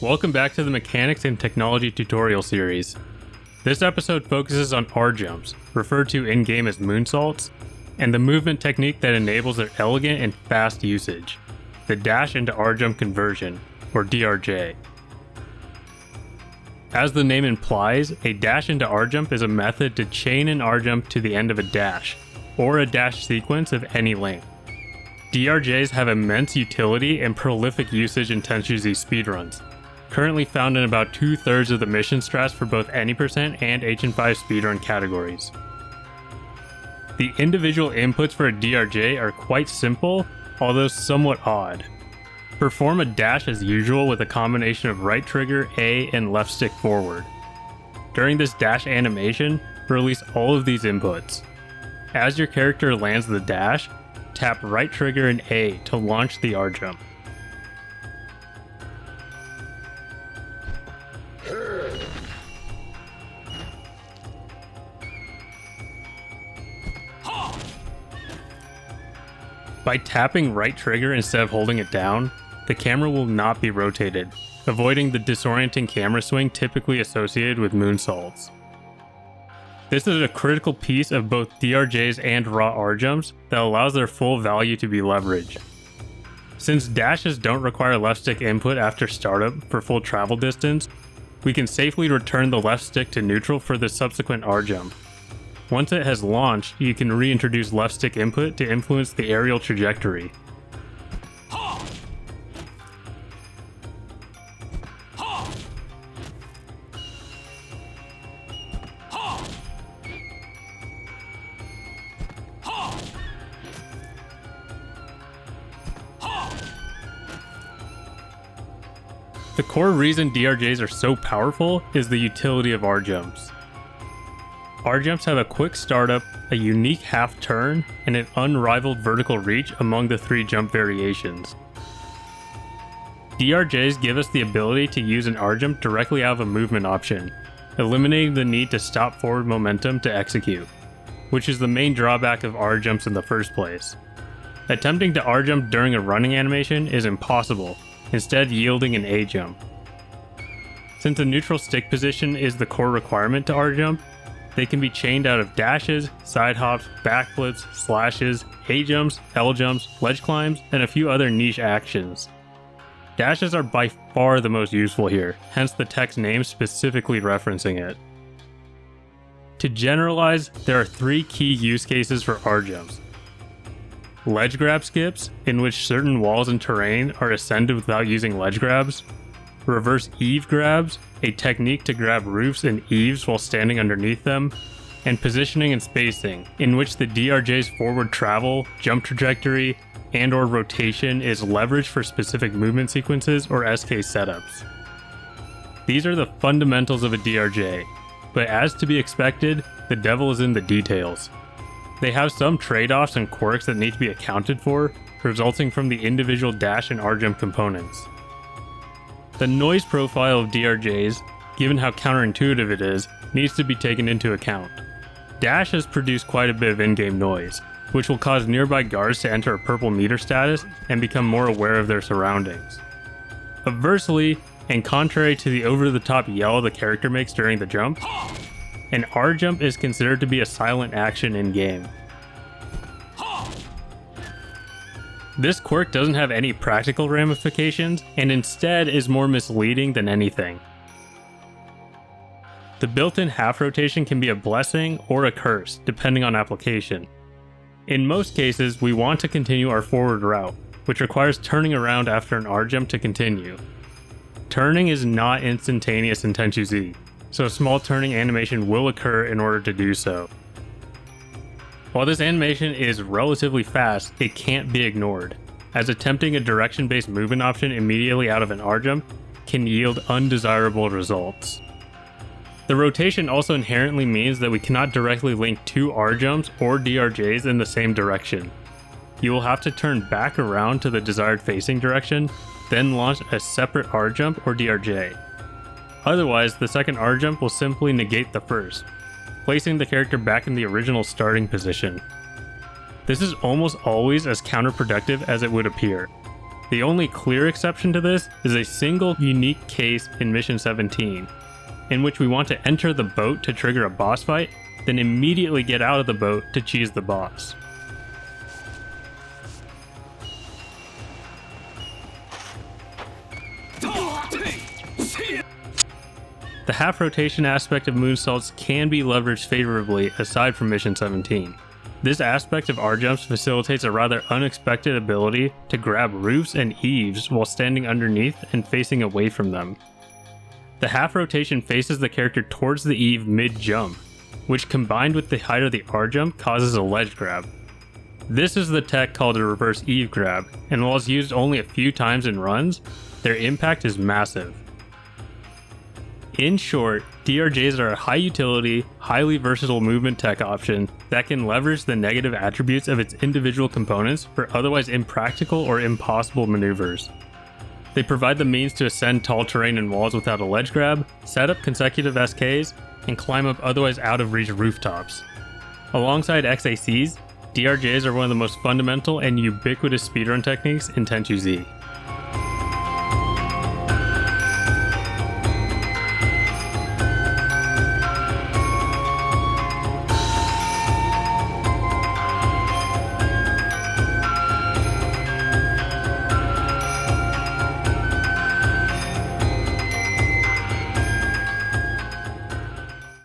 Welcome back to the Mechanics and Technology tutorial series. This episode focuses on R-Jumps, referred to in-game as moonsaults, and the movement technique that enables their elegant and fast usage, the dash into R-Jump conversion, or DRJ. As the name implies, a dash into R-Jump is a method to chain an R-Jump to the end of a dash, or a dash sequence of any length. DRJs have immense utility and prolific usage in Tenchu Z Speedruns, currently found in about 2/3 of the mission strats for both Any% and HN5 speedrun categories. The individual inputs for a DRJ are quite simple, although somewhat odd. Perform a dash as usual with a combination of right trigger, A, and left stick forward. During this dash animation, release all of these inputs. As your character lands the dash, tap right trigger and A to launch the R-Jump. By tapping right trigger instead of holding it down, the camera will not be rotated, avoiding the disorienting camera swing typically associated with moonsaults. This is a critical piece of both DRJs and raw R-Jumps that allows their full value to be leveraged. Since dashes don't require left stick input after startup for full travel distance, we can safely return the left stick to neutral for the subsequent R-Jump. Once it has launched, you can reintroduce left stick input to influence the aerial trajectory. The core reason DRJs are so powerful is the utility of R-Jumps. R-Jumps have a quick startup, a unique half turn, and an unrivaled vertical reach among the 3 jump variations. DRJs give us the ability to use an R-Jump directly out of a movement option, eliminating the need to stop forward momentum to execute, which is the main drawback of R-Jumps in the first place. Attempting to R-Jump during a running animation is impossible, instead yielding an A-Jump. Since a neutral stick position is the core requirement to R-Jump, they can be chained out of dashes, side hops, backflips, slashes, A-Jumps, L-Jumps, ledge climbs, and a few other niche actions. Dashes are by far the most useful here, hence the text name specifically referencing it. To generalize, there are 3 key use cases for R-Jumps. Ledge grab skips, in which certain walls and terrain are ascended without using ledge grabs. Reverse eave grabs, a technique to grab roofs and eaves while standing underneath them. And positioning and spacing, in which the DRJ's forward travel, jump trajectory, and/or rotation is leveraged for specific movement sequences or SK setups. These are the fundamentals of a DRJ, but as to be expected, the devil is in the details. They have some trade-offs and quirks that need to be accounted for, resulting from the individual dash and R-Jump components. The noise profile of DRJs, given how counterintuitive it is, needs to be taken into account. Dash has produced quite a bit of in-game noise, which will cause nearby guards to enter a purple meter status and become more aware of their surroundings. Conversely, and contrary to the over-the-top yell the character makes during the jump, an R-Jump is considered to be a silent action in-game. This quirk doesn't have any practical ramifications, and instead is more misleading than anything. The built-in half rotation can be a blessing or a curse, depending on application. In most cases, we want to continue our forward route, which requires turning around after an R-Jump to continue. Turning is not instantaneous in Tenchu Z, so a small turning animation will occur in order to do so. While this animation is relatively fast, it can't be ignored, as attempting a direction-based movement option immediately out of an R-Jump can yield undesirable results. The rotation also inherently means that we cannot directly link 2 R-Jumps or DRJs in the same direction. You will have to turn back around to the desired facing direction, then launch a separate R-Jump or DRJ. Otherwise, the second R-Jump will simply negate the first, placing the character back in the original starting position. This is almost always as counterproductive as it would appear. The only clear exception to this is a single unique case in Mission 17, in which we want to enter the boat to trigger a boss fight, then immediately get out of the boat to cheese the boss. The half rotation aspect of moonsaults can be leveraged favorably aside from Mission 17. This aspect of R-Jumps facilitates a rather unexpected ability to grab roofs and eaves while standing underneath and facing away from them. The half rotation faces the character towards the eave mid-jump, which combined with the height of the R-Jump causes a ledge grab. This is the tech called a reverse eave grab, and while it's used only a few times in runs, their impact is massive. In short, DRJs are a high utility, highly versatile movement tech option that can leverage the negative attributes of its individual components for otherwise impractical or impossible maneuvers. They provide the means to ascend tall terrain and walls without a ledge grab, set up consecutive SKs, and climb up otherwise out of reach rooftops. Alongside XACs, DRJs are one of the most fundamental and ubiquitous speedrun techniques in Tenchu Z.